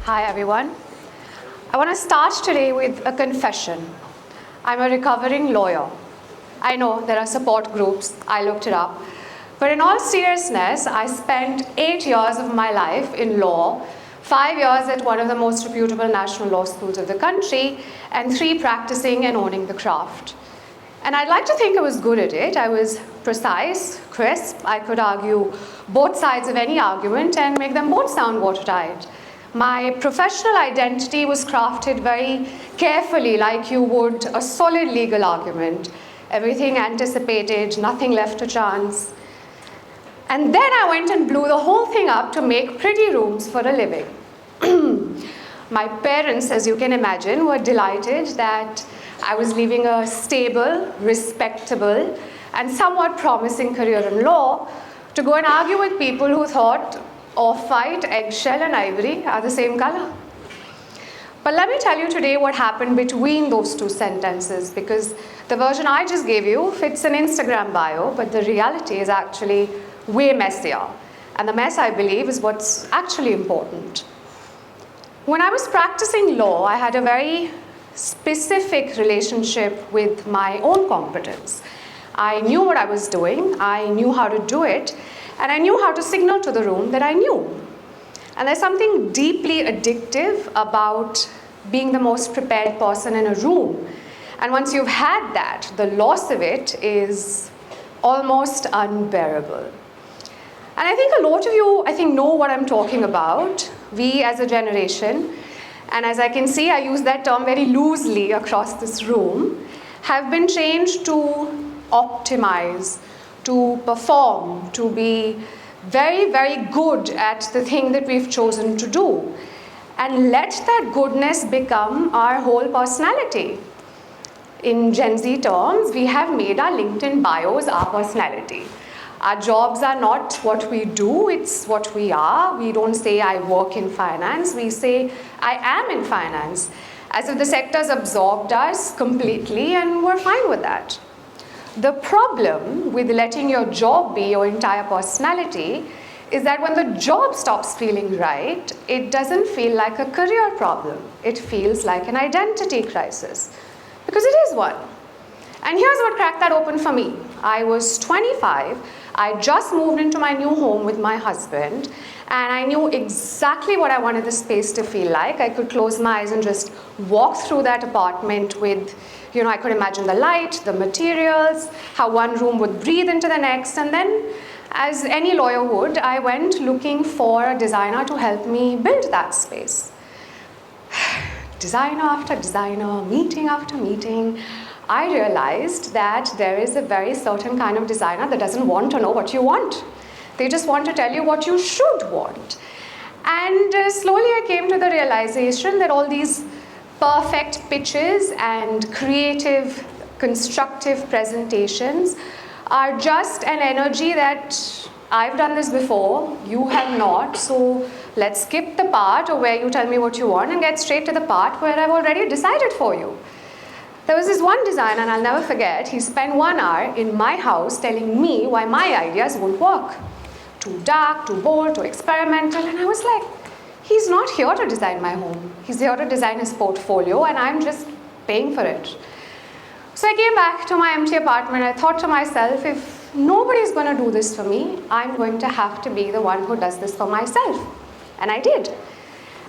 Hi everyone. I want to start today with a confession. I'm a recovering lawyer. I know there are support groups, I looked it up. But in all seriousness, I spent 8 years of my life in law, 5 years at one of the most reputable national law schools of the country, and 3 practicing and owning the craft. And I'd like to think I was good at it. I was precise, crisp. I could argue both sides of any argument and make them both sound watertight. My professional identity was crafted very carefully, like you would a solid legal argument. Everything anticipated, nothing left to chance. And then I went and blew the whole thing up to make pretty rooms for a living. My parents, as you can imagine, were delighted that I was leaving a stable, respectable, and somewhat promising career in law to go and argue with people who thought off-white, eggshell, and ivory are the same color. But let me tell you today what happened between those 2 sentences, because the version I just gave you fits an Instagram bio, but the reality is actually way messier. And the mess, I believe, is what's actually important. When I was practicing law, I had a very specific relationship with my own competence. I knew what I was doing, I knew how to do it, and I knew how to signal to the room that I knew. And there's something deeply addictive about being the most prepared person in a room. And once you've had that, the loss of it is almost unbearable. And I think a lot of you, know what I'm talking about. We as a generation, and as I can see, I use that term very loosely across this room, have been trained to optimize, to perform, to be very, very good at the thing that we've chosen to do. And let that goodness become our whole personality. In Gen Z terms, we have made our LinkedIn bios our personality. Our jobs are not what we do, it's what we are. We don't say I work in finance, we say I am in finance, as if the sector's absorbed us completely and we're fine with that. The problem with letting your job be your entire personality is that when the job stops feeling right, it doesn't feel like a career problem. It feels like an identity crisis, because it is one. And here's what cracked that open for me. I was 25, I just moved into my new home with my husband, and I knew exactly what I wanted the space to feel like. I could close my eyes and just walk through that apartment with, I could imagine the light, the materials, how one room would breathe into the next, and then, as any lawyer would, I went looking for a designer to help me build that space. Designer after designer, meeting after meeting, I realized that there is a very certain kind of designer that doesn't want to know what you want. They just want to tell you what you should want. And slowly I came to the realization that all these perfect pitches and creative, constructive presentations are just an energy that I've done this before, you have not, so let's skip the part of where you tell me what you want and get straight to the part where I've already decided for you. There was this one designer, and I'll never forget, he spent 1 hour in my house telling me why my ideas won't work. Too dark, too bold, too experimental, and I was like, he's not here to design my home. He's here to design his portfolio, and I'm just paying for it. So I came back to my empty apartment. I thought to myself, if nobody's going to do this for me, I'm going to have to be the one who does this for myself. And I did.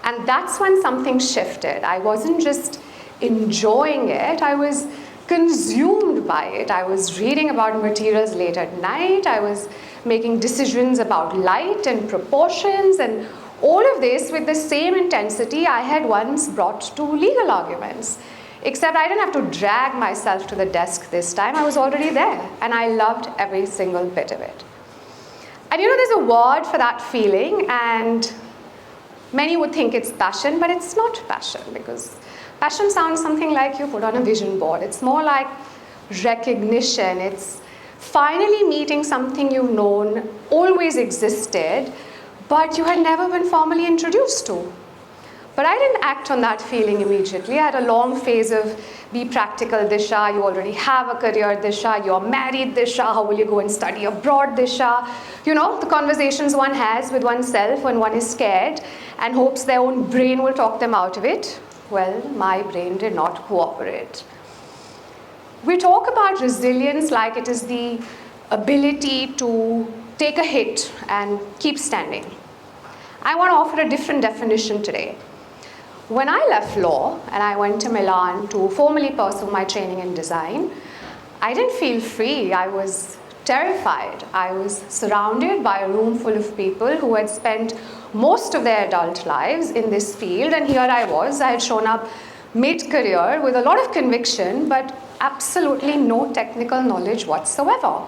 And that's when something shifted. I wasn't just enjoying it, I was consumed by it. I was reading about materials late at night. I was making decisions about light and proportions, and all of this with the same intensity I had once brought to legal arguments. Except I didn't have to drag myself to the desk this time. I was already there, and I loved every single bit of it. And there's a word for that feeling, and many would think it's passion, but it's not passion, because passion sounds something like you put on a vision board. It's more like recognition. It's finally meeting something you've known always existed, but you had never been formally introduced to. But I didn't act on that feeling immediately. I had a long phase of be practical, Disha, you already have a career, Disha, you're married, Disha, how will you go and study abroad, Disha? You know, the conversations one has with oneself when one is scared and hopes their own brain will talk them out of it. Well, my brain did not cooperate. We talk about resilience like it is the ability to take a hit and keep standing. I want to offer a different definition today. When I left law and I went to Milan to formally pursue my training in design, I didn't feel free. I was terrified. I was surrounded by a room full of people who had spent most of their adult lives in this field, and here I was. I had shown up mid-career with a lot of conviction, but absolutely no technical knowledge whatsoever.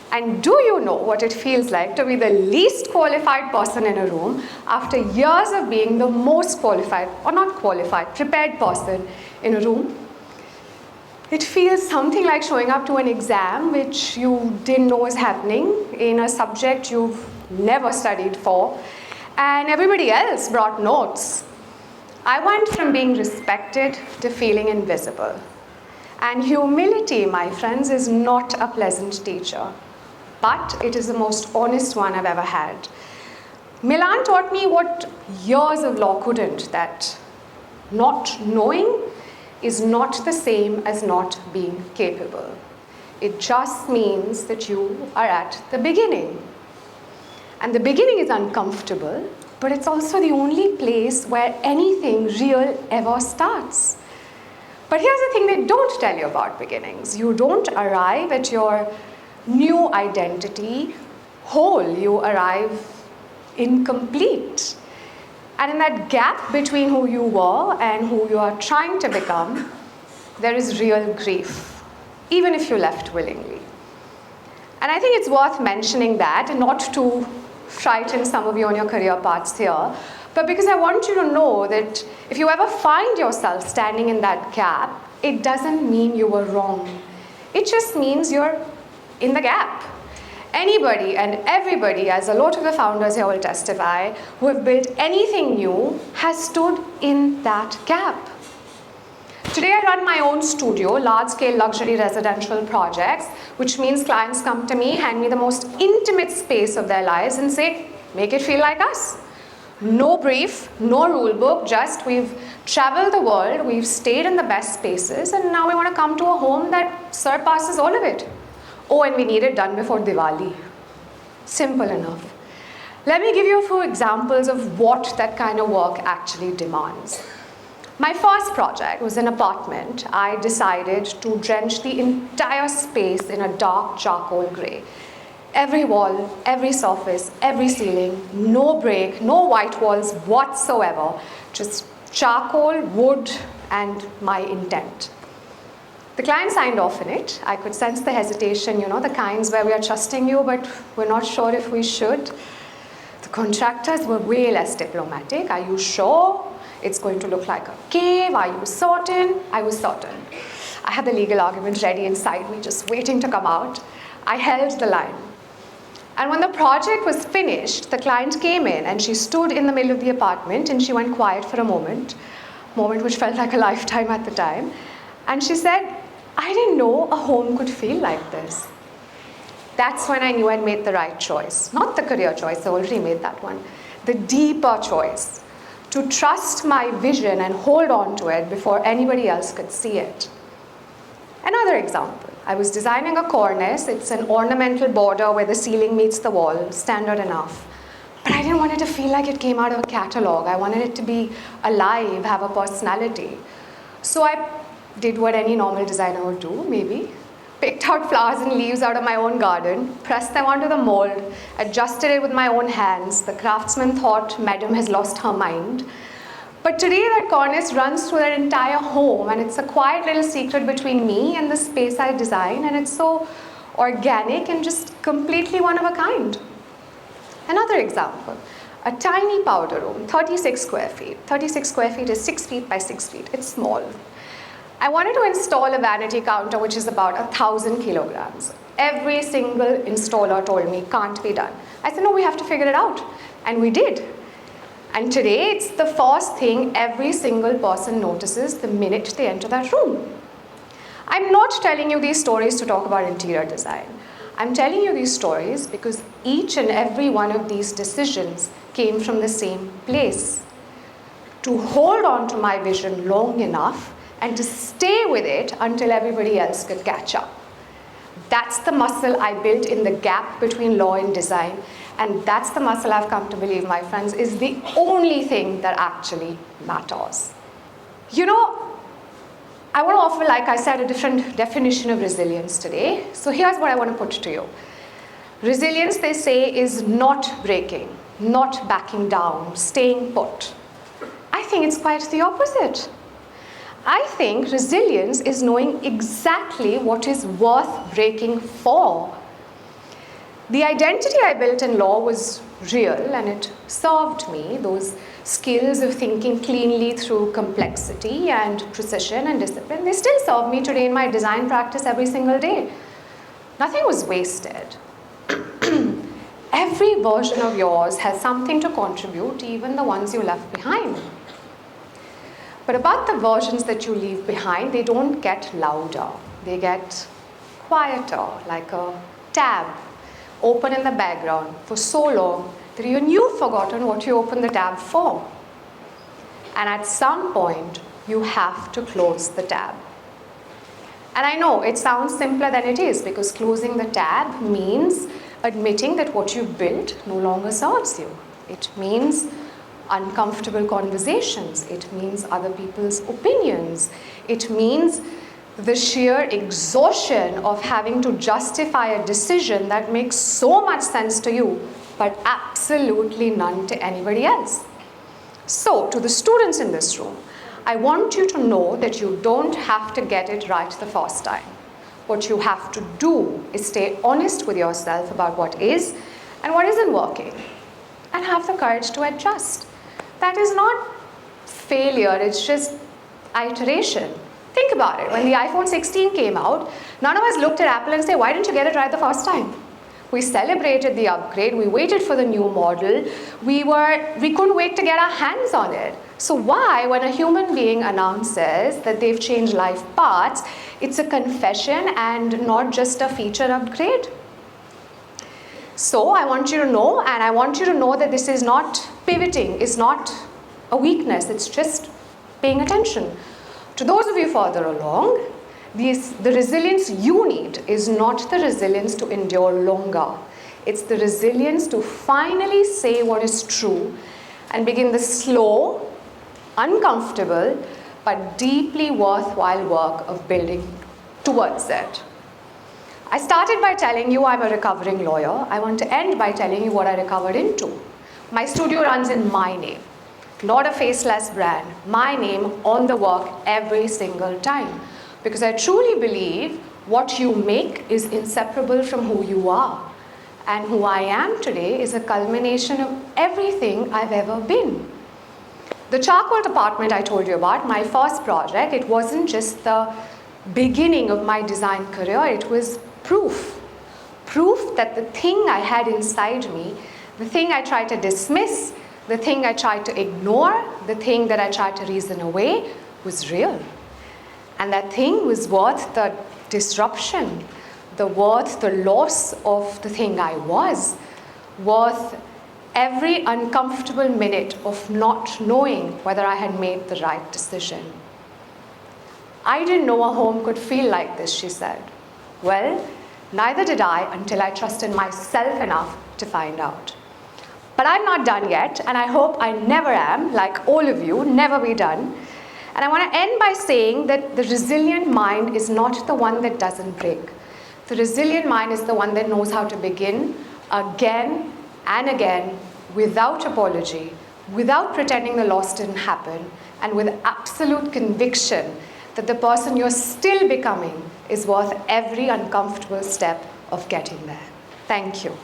And do you know what it feels like to be the least qualified person in a room after years of being the most qualified, or not qualified, prepared person in a room? It feels something like showing up to an exam which you didn't know was happening in a subject you've never studied for, and everybody else brought notes. I went from being respected to feeling invisible. And humility, my friends, is not a pleasant teacher, but it is the most honest one I've ever had. Milan taught me what years of law couldn't, that not knowing is not the same as not being capable. It just means that you are at the beginning. And the beginning is uncomfortable, but it's also the only place where anything real ever starts. But here's the thing they don't tell you about beginnings. You don't arrive at your new identity whole. You arrive incomplete. And in that gap between who you were and who you are trying to become, there is real grief, even if you left willingly. And I think it's worth mentioning that, and not to frighten some of you on your career paths here, but because I want you to know that if you ever find yourself standing in that gap, it doesn't mean you were wrong. It just means you're in the gap. Anybody and everybody, as a lot of the founders here will testify, who have built anything new has stood in that gap. Today I run my own studio, large-scale luxury residential projects, which means clients come to me, hand me the most intimate space of their lives and say, make it feel like us. No brief, no rule book, just we've traveled the world, we've stayed in the best spaces, and now we want to come to a home that surpasses all of it. Oh, and we need it done before Diwali. Simple enough. Let me give you a few examples of what that kind of work actually demands. My first project was an apartment. I decided to drench the entire space in a dark charcoal grey. Every wall, every surface, every ceiling, no break, no white walls whatsoever, just charcoal, wood, and my intent. The client signed off on it. I could sense the hesitation, you know, the kinds where we are trusting you, but we're not sure if we should. The contractors were way less diplomatic. Are you sure? It's going to look like a cave. Are you certain? I was certain. I had the legal argument ready inside me, just waiting to come out. I held the line. And when the project was finished, the client came in and she stood in the middle of the apartment and she went quiet for a moment which felt like a lifetime at the time. And she said, I didn't know a home could feel like this. That's when I knew I'd made the right choice. Not the career choice, I already made that one. The deeper choice, to trust my vision and hold on to it before anybody else could see it. Another example, I was designing a cornice. It's an ornamental border where the ceiling meets the wall, standard enough. But I didn't want it to feel like it came out of a catalog. I wanted it to be alive, have a personality. So I did what any normal designer would do, maybe. Picked out flowers and leaves out of my own garden, pressed them onto the mold, adjusted it with my own hands. The craftsman thought, Madam has lost her mind. But today that cornice runs through that entire home, and it's a quiet little secret between me and the space I design, and it's so organic and just completely one of a kind. Another example, a tiny powder room, 36 square feet. 36 square feet is 6 feet by 6 feet. It's small. I wanted to install a vanity counter which is about 1,000 kilograms. Every single installer told me, can't be done. I said, no, we have to figure it out. And we did. And today, it's the first thing every single person notices the minute they enter that room. I'm not telling you these stories to talk about interior design. I'm telling you these stories because each and every one of these decisions came from the same place. To hold on to my vision long enough and to stay with it until everybody else could catch up. That's the muscle I built in the gap between law and design, and that's the muscle I've come to believe, my friends, is the only thing that actually matters. You know, I want to offer, like I said, a different definition of resilience today. So here's what I want to put to you. Resilience, they say, is not breaking, not backing down, staying put. I think it's quite the opposite. I think resilience is knowing exactly what is worth breaking for. The identity I built in law was real, and it served me. Those skills of thinking cleanly through complexity and precision and discipline, they still serve me today in my design practice every single day. Nothing was wasted. Every version of yours has something to contribute, even the ones you left behind. But about the versions that you leave behind, they don't get louder. They get quieter, like a tab open in the background for so long that even you've forgotten what you opened the tab for. And at some point, you have to close the tab. And I know it sounds simpler than it is, because closing the tab means admitting that what you built no longer serves you. It means uncomfortable conversations. It means other people's opinions. It means the sheer exhaustion of having to justify a decision that makes so much sense to you, but absolutely none to anybody else. So, to the students in this room, I want you to know that you don't have to get it right the first time. What you have to do is stay honest with yourself about what is and what isn't working, and have the courage to adjust. That is not failure, it's just iteration. Think about it. When the iPhone 16 came out, none of us looked at Apple and said, why didn't you get it right the first time? We celebrated the upgrade, we waited for the new model, we couldn't wait to get our hands on it. So why, when a human being announces that they've changed life paths, it's a confession and not just a feature upgrade? So I want you to know, and I want you to know that this is not pivoting, it's not a weakness, it's just paying attention. To those of you further along, the resilience you need is not the resilience to endure longer. It's the resilience to finally say what is true and begin the slow, uncomfortable, but deeply worthwhile work of building towards it. I started by telling you I'm a recovering lawyer. I want to end by telling you what I recovered into. My studio runs in my name, not a faceless brand. My name on the work every single time. Because I truly believe what you make is inseparable from who you are. And who I am today is a culmination of everything I've ever been. The charcoal department I told you about, my first project, it wasn't just the beginning of my design career, it was proof. Proof that the thing I had inside me, the thing I tried to dismiss, the thing I tried to ignore, the thing that I tried to reason away, was real. And that thing was worth the disruption, the loss of the thing I was, worth every uncomfortable minute of not knowing whether I had made the right decision. I didn't know a home could feel like this, she said. Well, neither did I until I trusted myself enough to find out. But I'm not done yet, and I hope I never am, like all of you, never be done. And I want to end by saying that the resilient mind is not the one that doesn't break. The resilient mind is the one that knows how to begin again and again without apology, without pretending the loss didn't happen, and with absolute conviction that the person you're still becoming is worth every uncomfortable step of getting there. Thank you.